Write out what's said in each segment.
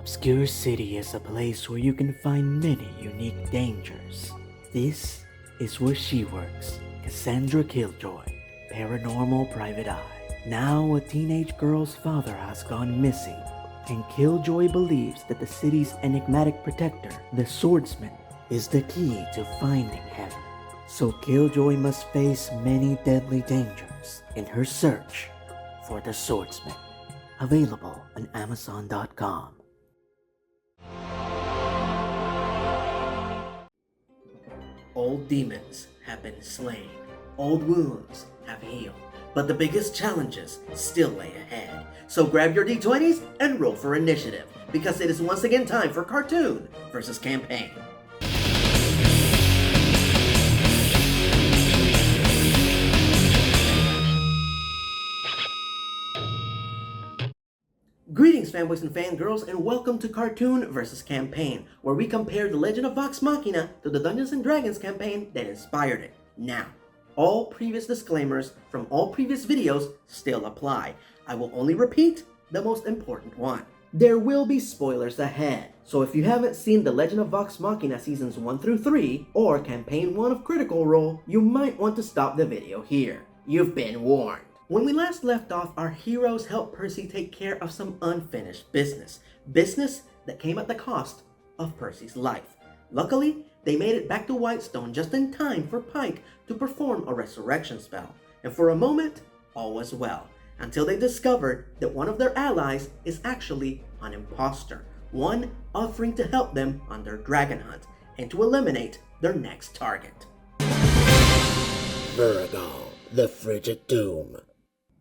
Obscure City is a place where you can find many unique dangers. This is where she works, Cassandra Killjoy, paranormal private eye. Now a teenage girl's father has gone missing, and Killjoy believes that the city's enigmatic protector, the swordsman, is the key to finding him. So Killjoy must face many deadly dangers in her search for the swordsman. Available on Amazon.com. Old demons have been slain, old wounds have healed, but the biggest challenges still lay ahead. So grab your D20s and roll for initiative, because it is once again time for cartoon versus campaign. Greetings fanboys and fangirls, and welcome to Cartoon vs. Campaign, where we compare The Legend of Vox Machina to the Dungeons & Dragons campaign that inspired it. Now, all previous disclaimers from all previous videos still apply. I will only repeat the most important one. There will be spoilers ahead, so if you haven't seen The Legend of Vox Machina Seasons 1 through 3, or Campaign 1 of Critical Role, you might want to stop the video here. You've been warned. When we last left off, our heroes helped Percy take care of some unfinished business. Business that came at the cost of Percy's life. Luckily, they made it back to Whitestone just in time for Pike to perform a resurrection spell. And for a moment, all was well, until they discovered that one of their allies is actually an imposter. One offering to help them on their dragon hunt and to eliminate their next target. Virgo, the Frigid Doom.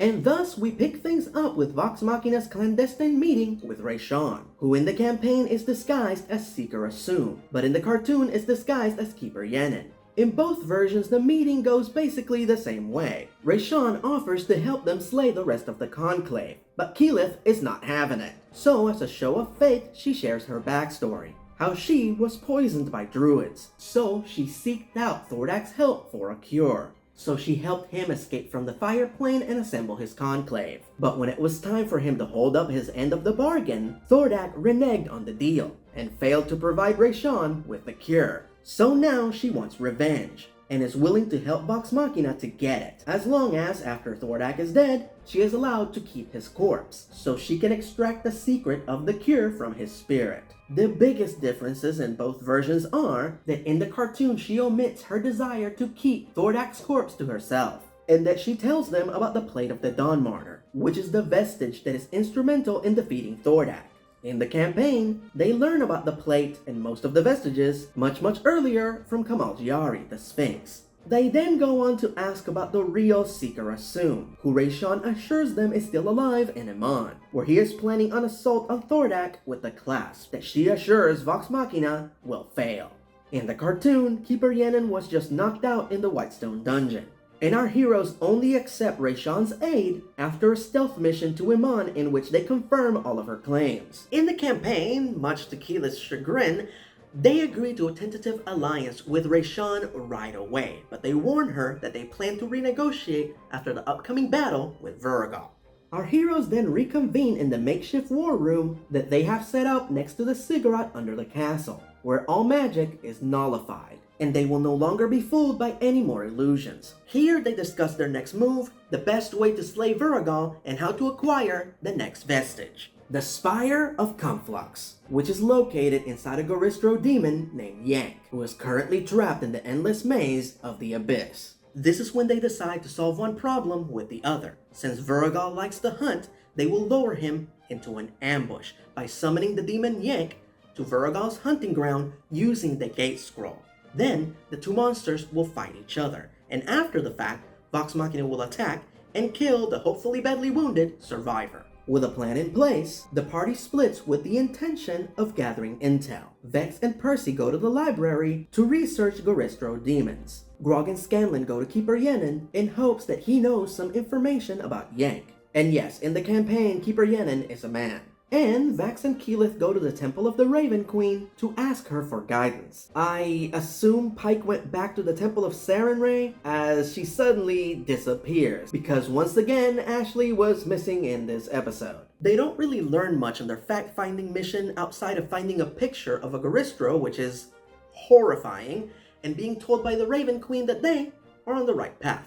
And thus, we pick things up with Vox Machina's clandestine meeting with Raishan, who in the campaign is disguised as Seeker Assume, but in the cartoon is disguised as Keeper Yenin. In both versions, the meeting goes basically the same way. Raishan offers to help them slay the rest of the Conclave, but Keyleth is not having it. So as a show of faith, she shares her backstory. How she was poisoned by druids, so she seeked out Thordak's help for a cure. So she helped him escape from the fire plane and assemble his conclave. But when it was time for him to hold up his end of the bargain, Thordak reneged on the deal and failed to provide Raishan with the cure. So now she wants revenge and is willing to help Vox Machina to get it, as long as after Thordak is dead, she is allowed to keep his corpse, so she can extract the secret of the cure from his spirit. The biggest differences in both versions are that in the cartoon she omits her desire to keep Thordak's corpse to herself, and that she tells them about the Plate of the Dawn Martyr, which is the vestige that is instrumental in defeating Thordak. In the campaign, they learn about the plate and most of the vestiges much earlier from Kamal-Giari, the Sphinx. They then go on to ask about the real Seeker Assume, who Raishan assures them is still alive in Iman, where he is planning an assault on Thordak with the clasp that she assures Vox Machina will fail. In the cartoon, Keeper Yenin was just knocked out in the Whitestone dungeon, and our heroes only accept Raishan's aid after a stealth mission to Iman in which they confirm all of her claims. In the campaign, much to Keyleth's chagrin, they agree to a tentative alliance with Raishan right away, but they warn her that they plan to renegotiate after the upcoming battle with Virgo. Our heroes then reconvene in the makeshift war room that they have set up next to the ziggurat under the castle, where all magic is nullified, and they will no longer be fooled by any more illusions. Here they discuss their next move, the best way to slay Virgo, and how to acquire the next vestige. The Spire of Conflux, which is located inside a Goristro demon named Yank, who is currently trapped in the endless maze of the Abyss. This is when they decide to solve one problem with the other. Since Virgo likes to hunt, they will lure him into an ambush by summoning the demon Yank to Virgo's hunting ground using the Gate Scroll. Then, the two monsters will fight each other, and after the fact, Vox Machina will attack and kill the hopefully badly wounded survivor. With a plan in place, the party splits with the intention of gathering intel. Vex and Percy go to the library to research Goristro demons. Grog and Scanlan go to Keeper Yenin in hopes that he knows some information about Yank. And yes, in the campaign, Keeper Yenin is a man. And Vax and Keyleth go to the Temple of the Raven Queen to ask her for guidance. I assume Pike went back to the Temple of Sarenrae as she suddenly disappears, because once again Ashley was missing in this episode. They don't really learn much on their fact-finding mission outside of finding a picture of a Garistro, which is horrifying, and being told by the Raven Queen that they are on the right path.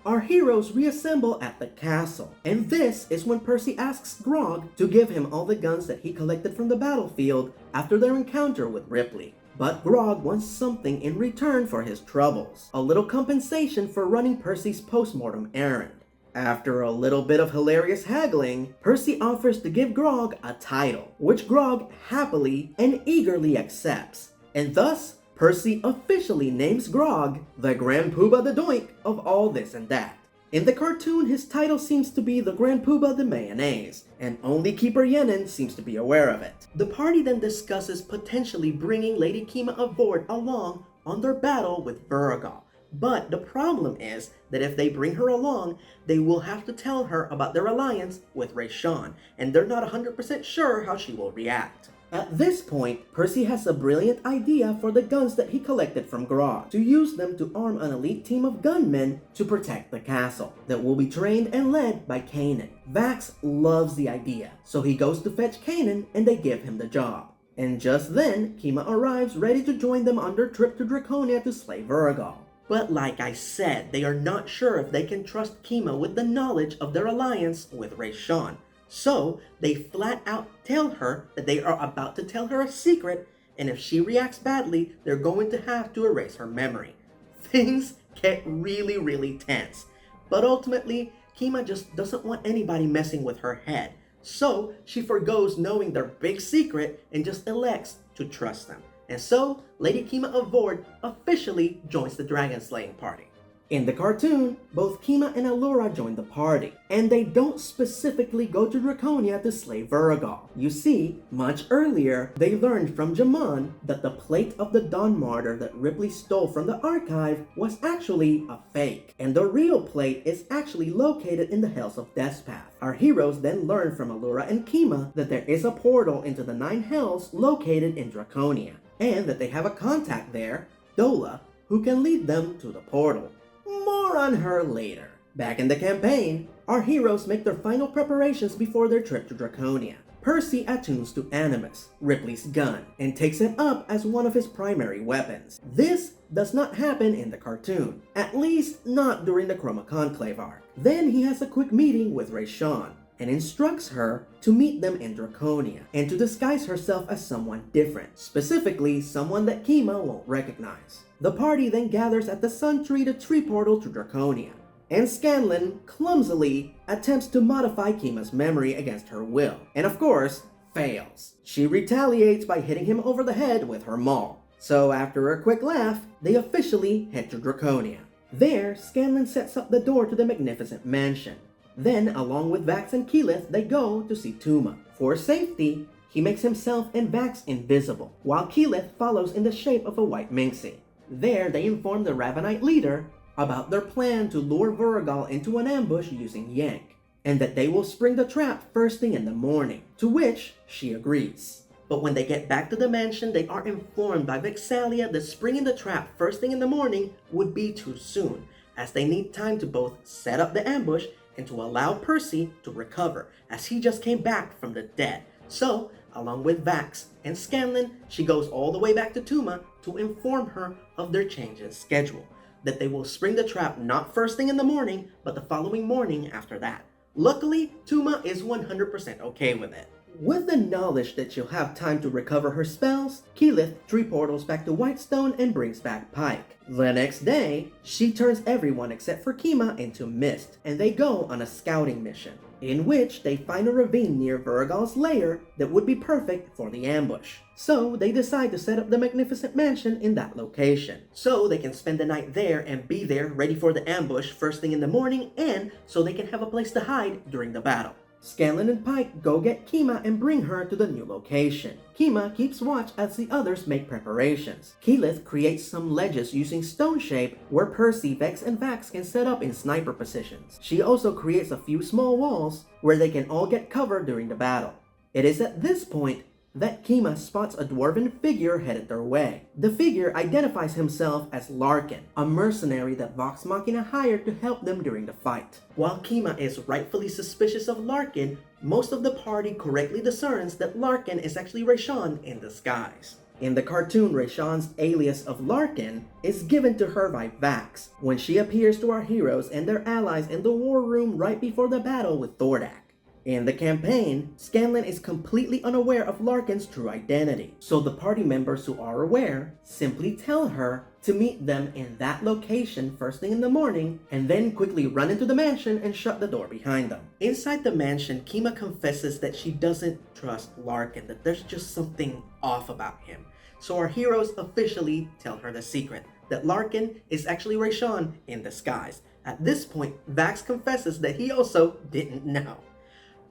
Our heroes reassemble at the castle, and this is when Percy asks Grog to give him all the guns that he collected from the battlefield after their encounter with Ripley. But Grog wants something in return for his troubles, a little compensation for running Percy's postmortem errand. After a little bit of hilarious haggling, Percy offers to give Grog a title, which Grog happily and eagerly accepts, and thus Percy officially names Grog the Grand Poobah the Doink of all this and that. In the cartoon, his title seems to be the Grand Poobah the Mayonnaise, and only Keeper Yenin seems to be aware of it. The party then discusses potentially bringing Lady Kima aboard along on their battle with Virgal. But the problem is that if they bring her along, they will have to tell her about their alliance with Raishan, and they're not 100% sure how she will react. At this point, Percy has a brilliant idea for the guns that he collected from Grog, to use them to arm an elite team of gunmen to protect the castle, that will be trained and led by Kanan. Vax loves the idea, so he goes to fetch Kanan and they give him the job. And just then, Kima arrives ready to join them on their trip to Draconia to slay Virgal. But like I said, they are not sure if they can trust Kima with the knowledge of their alliance with Raishan. So, they flat out tell her that they are about to tell her a secret, and if she reacts badly, they're going to have to erase her memory. Things get really tense. But ultimately, Kima just doesn't want anybody messing with her head. So, she forgoes knowing their big secret and just elects to trust them. And so, Lady Kima of Vord officially joins the dragon slaying party. In the cartoon, both Kima and Allura join the party, and they don't specifically go to Draconia to slay Virgal. You see, much earlier, they learned from Jaman that the plate of the Dawn Martyr that Ripley stole from the archive was actually a fake, and the real plate is actually located in the Hells of Desphath. Our heroes then learn from Allura and Kima that there is a portal into the 9 Hells located in Draconia, and that they have a contact there, Dola, who can lead them to the portal. More on her later. Back in the campaign, our heroes make their final preparations before their trip to Draconia. Percy attunes to Animus, Ripley's gun, and takes it up as one of his primary weapons. This does not happen in the cartoon, at least not during the Chroma Conclave arc. Then he has a quick meeting with Raishan, and instructs her to meet them in Draconia, and to disguise herself as someone different, specifically someone that Kima won't recognize. The party then gathers at the Sun Tree to tree portal to Draconia, and Scanlan clumsily attempts to modify Kima's memory against her will, and of course, fails. She retaliates by hitting him over the head with her maul. So after a quick laugh, they officially head to Draconia. There, Scanlan sets up the door to the magnificent mansion. Then, along with Vax and Keyleth, they go to see Tuma. For safety, he makes himself and Vax invisible, while Keyleth follows in the shape of a white Minxie. There, they inform the Ravenite leader about their plan to lure Virgal into an ambush using Yank, and that they will spring the trap first thing in the morning, to which she agrees. But when they get back to the mansion, they are informed by Vexalia that springing the trap first thing in the morning would be too soon, as they need time to both set up the ambush and to allow Percy to recover, as he just came back from the dead. So, along with Vax and Scanlan, she goes all the way back to Tuma to inform her of their change in schedule, that they will spring the trap not first thing in the morning, but the following morning after that. Luckily, Tuma is 100% okay with it. With the knowledge that she'll have time to recover her spells, Keyleth tree portals back to Whitestone and brings back Pike. The next day, she turns everyone except for Kima into mist, and they go on a scouting mission, in which they find a ravine near Virgal's lair that would be perfect for the ambush. So they decide to set up the magnificent mansion in that location, so they can spend the night there and be there ready for the ambush first thing in the morning, and so they can have a place to hide during the battle. Scanlan and Pike go get Kima and bring her to the new location. Kima keeps watch as the others make preparations. Keyleth creates some ledges using stone shape where Percy, Vex, and Vax can set up in sniper positions. She also creates a few small walls where they can all get cover during the battle. It is at this point that Kima spots a dwarven figure headed their way. The figure identifies himself as Larkin, a mercenary that Vox Machina hired to help them during the fight. While Kima is rightfully suspicious of Larkin, most of the party correctly discerns that Larkin is actually Raishan in disguise. In the cartoon, Raishan's alias of Larkin is given to her by Vax when she appears to our heroes and their allies in the war room right before the battle with Thordak. In the campaign, Scanlan is completely unaware of Larkin's true identity, so the party members who are aware simply tell her to meet them in that location first thing in the morning and then quickly run into the mansion and shut the door behind them. Inside the mansion, Kima confesses that she doesn't trust Larkin, that there's just something off about him. So our heroes officially tell her the secret, that Larkin is actually Raishan in disguise. At this point, Vax confesses that he also didn't know.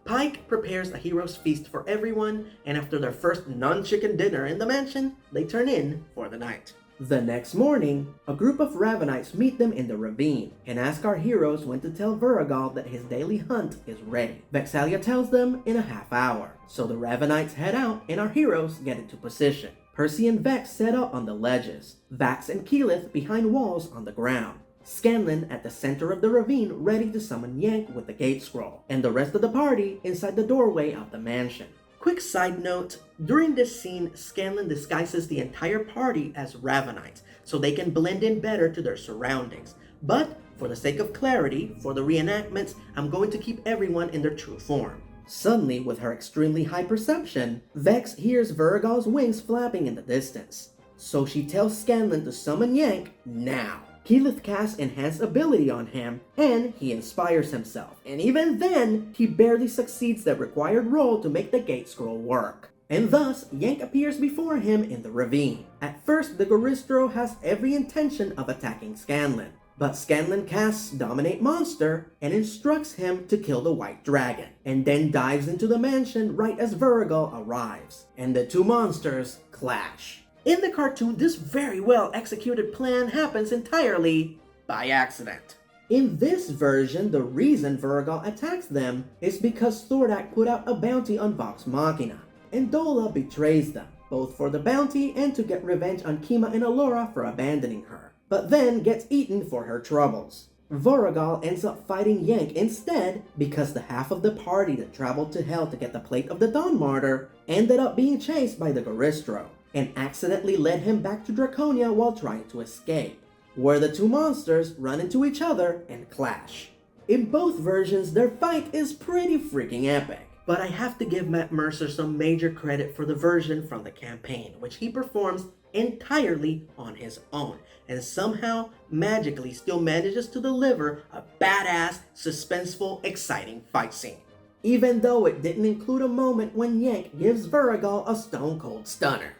Pike prepares a hero's feast for everyone, and after their first non-chicken dinner in the mansion, they turn in for the night. The next morning, a group of Ravenites meet them in the ravine and ask our heroes when to tell Viragal that his daily hunt is ready. Vexalia tells them in a half hour, so the Ravenites head out and our heroes get into position. Percy and Vex set up on the ledges, Vax and Keyleth behind walls on the ground, Scanlan at the center of the ravine ready to summon Yank with the gate scroll, and the rest of the party inside the doorway of the mansion. Quick side note, during this scene, Scanlan disguises the entire party as Ravenites, so they can blend in better to their surroundings. But, for the sake of clarity, for the reenactments, I'm going to keep everyone in their true form. Suddenly, with her extremely high perception, Vex hears Viragal's wings flapping in the distance. So she tells Scanlan to summon Yank now. Keyleth casts Enhanced Ability on him, and he inspires himself. And even then, he barely succeeds the required roll to make the gate scroll work. And thus, Yank appears before him in the ravine. At first, the Goristro has every intention of attacking Scanlan. But Scanlan casts Dominate Monster and instructs him to kill the White Dragon, and then dives into the mansion right as Viragal arrives, and the two monsters clash. In the cartoon, this very well executed plan happens entirely by accident. In this version, the reason Viragal attacks them is because Thordak put out a bounty on Vox Machina, and Dola betrays them, both for the bounty and to get revenge on Kima and Allura for abandoning her, but then gets eaten for her troubles. Viragal ends up fighting Yank instead because the half of the party that traveled to Hell to get the Plate of the Dawn Martyr ended up being chased by the Goristro, and accidentally led him back to Draconia while trying to escape, where the two monsters run into each other and clash. In both versions, their fight is pretty freaking epic. But I have to give Matt Mercer some major credit for the version from the campaign, which he performs entirely on his own, and somehow magically still manages to deliver a badass, suspenseful, exciting fight scene. Even though it didn't include a moment when Yank gives Viragal a stone cold stunner.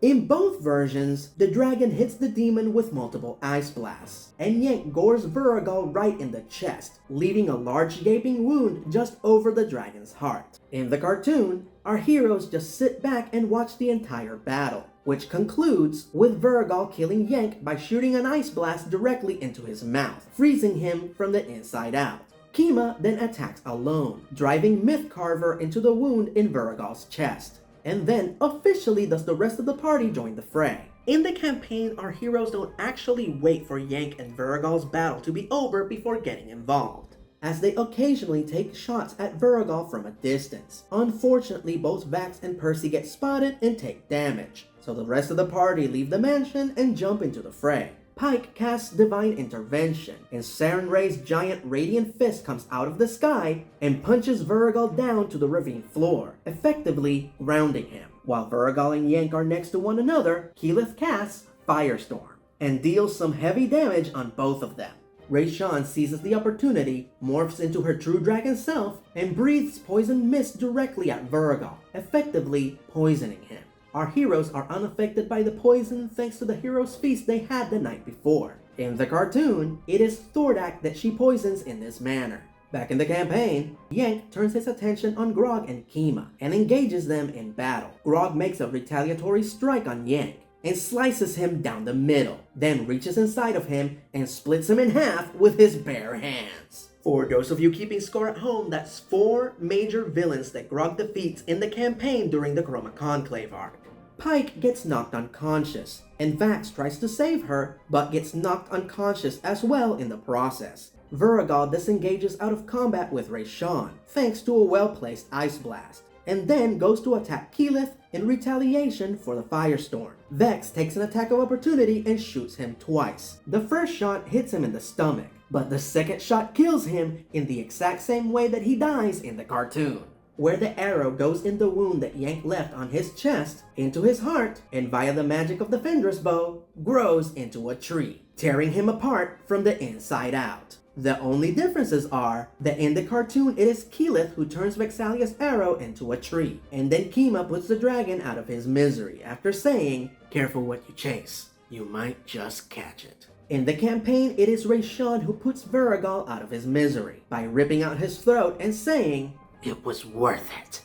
In both versions, the dragon hits the demon with multiple ice blasts, and Yank gores Viragal right in the chest, leaving a large gaping wound just over the dragon's heart. In the cartoon, our heroes just sit back and watch the entire battle, which concludes with Viragal killing Yank by shooting an ice blast directly into his mouth, freezing him from the inside out. Kima then attacks alone, driving Mythcarver into the wound in Viragal's chest, and then officially does the rest of the party join the fray. In the campaign, our heroes don't actually wait for Yank and Viragal's battle to be over before getting involved, as they occasionally take shots at Viragal from a distance. Unfortunately, both Vax and Percy get spotted and take damage, so the rest of the party leave the mansion and jump into the fray. Pike casts Divine Intervention, and Sarenrae's giant radiant fist comes out of the sky and punches Viragal down to the ravine floor, effectively grounding him. While Viragal and Yank are next to one another, Keyleth casts Firestorm and deals some heavy damage on both of them. Raishan seizes the opportunity, morphs into her true dragon self, and breathes poison mist directly at Viragal, effectively poisoning him. Our heroes are unaffected by the poison thanks to the hero's feast they had the night before. In the cartoon, it is Thordak that she poisons in this manner. Back in the campaign, Yank turns his attention on Grog and Kima and engages them in battle. Grog makes a retaliatory strike on Yank and slices him down the middle, then reaches inside of him and splits him in half with his bare hands. For those of you keeping score at home, that's 4 major villains that Grog defeats in the campaign during the Chroma Conclave arc. Pike gets knocked unconscious, and Vax tries to save her, but gets knocked unconscious as well in the process. Viragol disengages out of combat with Raishan, thanks to a well-placed Ice Blast, and then goes to attack Keyleth in retaliation for the Firestorm. Vex takes an attack of opportunity and shoots him twice. The first shot hits him in the stomach, but the second shot kills him in the exact same way that he dies in the cartoon, where the arrow goes in the wound that Yank left on his chest, into his heart, and via the magic of the Fenrir's bow, grows into a tree, tearing him apart from the inside out. The only differences are that in the cartoon it is Keyleth who turns Vexalia's arrow into a tree, and then Kima puts the dragon out of his misery after saying, "Careful what you chase, you might just catch it." In the campaign, it is Raishan who puts Viragol out of his misery by ripping out his throat and saying, "It was worth it."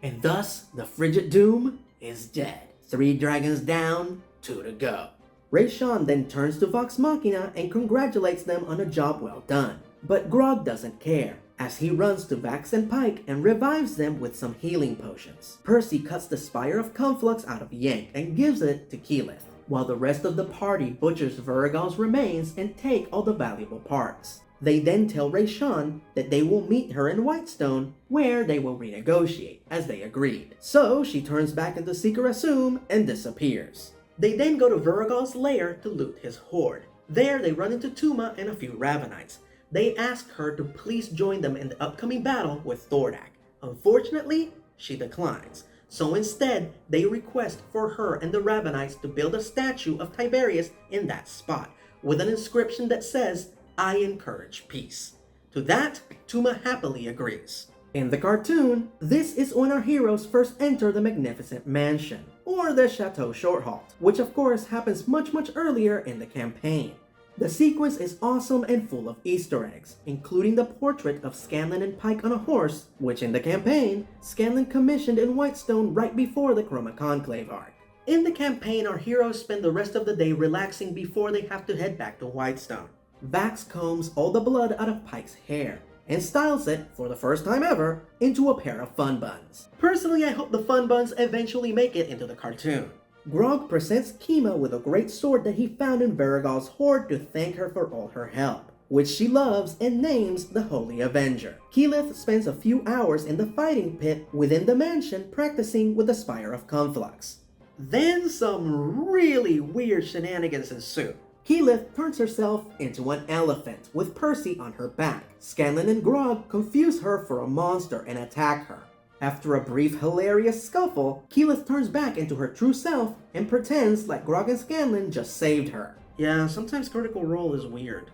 And thus, the Frigid Doom is dead. 3 dragons down, 2 to go. Raishan then turns to Vox Machina and congratulates them on a job well done. But Grog doesn't care, as he runs to Vax and Pike and revives them with some healing potions. Percy cuts the Spire of Conflux out of Yank and gives it to Keyleth, while the rest of the party butchers Viragol's remains and take all the valuable parts. They then tell Raishan that they will meet her in Whitestone, where they will renegotiate, as they agreed. So she turns back into Seeker Assume and disappears. They then go to Viragol's lair to loot his hoard. There they run into Tuma and a few Ravenites. They ask her to please join them in the upcoming battle with Thordak. Unfortunately, she declines. So instead, they request for her and the Ravenites to build a statue of Tiberius in that spot, with an inscription that says, "I encourage peace." To that, Tuma happily agrees. In the cartoon, this is when our heroes first enter the Magnificent Mansion, or the Chateau Shorthalt, which of course happens much earlier in the campaign. The sequence is awesome and full of Easter eggs, including the portrait of Scanlan and Pike on a horse, which in the campaign, Scanlan commissioned in Whitestone right before the Chroma Conclave arc. In the campaign, our heroes spend the rest of the day relaxing before they have to head back to Whitestone. Vax combs all the blood out of Pike's hair, and styles it, for the first time ever, into a pair of fun buns. Personally, I hope the fun buns eventually make it into the cartoon. Grog presents Kima with a great sword that he found in Viragol's hoard to thank her for all her help, which she loves and names the Holy Avenger. Keyleth spends a few hours in the fighting pit within the mansion practicing with the Spire of Conflux. Then some really weird shenanigans ensue. Keyleth turns herself into an elephant with Percy on her back. Scanlan and Grog confuse her for a monster and attack her. After a brief hilarious scuffle, Keyleth turns back into her true self and pretends like Grog and Scanlan just saved her. Yeah, sometimes Critical Role is weird.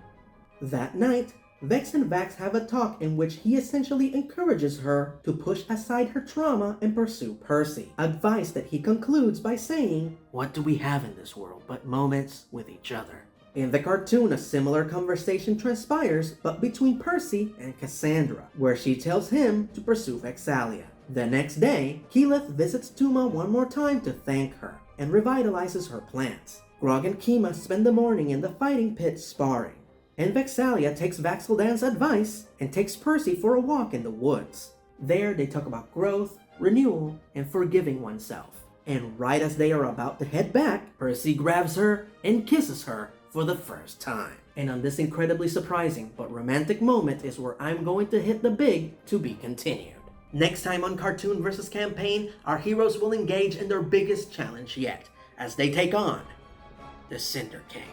That night, Vex and Vax have a talk in which he essentially encourages her to push aside her trauma and pursue Percy. Advice that he concludes by saying, "What do we have in this world but moments with each other?" In the cartoon, a similar conversation transpires, but between Percy and Cassandra, where she tells him to pursue Vexalia. The next day, Keyleth visits Tuma one more time to thank her, and revitalizes her plans. Grog and Kima spend the morning in the fighting pit sparring, and Vexalia takes Vax'ildan's advice and takes Percy for a walk in the woods. There, they talk about growth, renewal, and forgiving oneself. And right as they are about to head back, Percy grabs her and kisses her for the first time. And on this incredibly surprising but romantic moment is where I'm going to hit the big to be continued. Next time on Cartoon vs. Campaign, our heroes will engage in their biggest challenge yet, as they take on the Cinder King.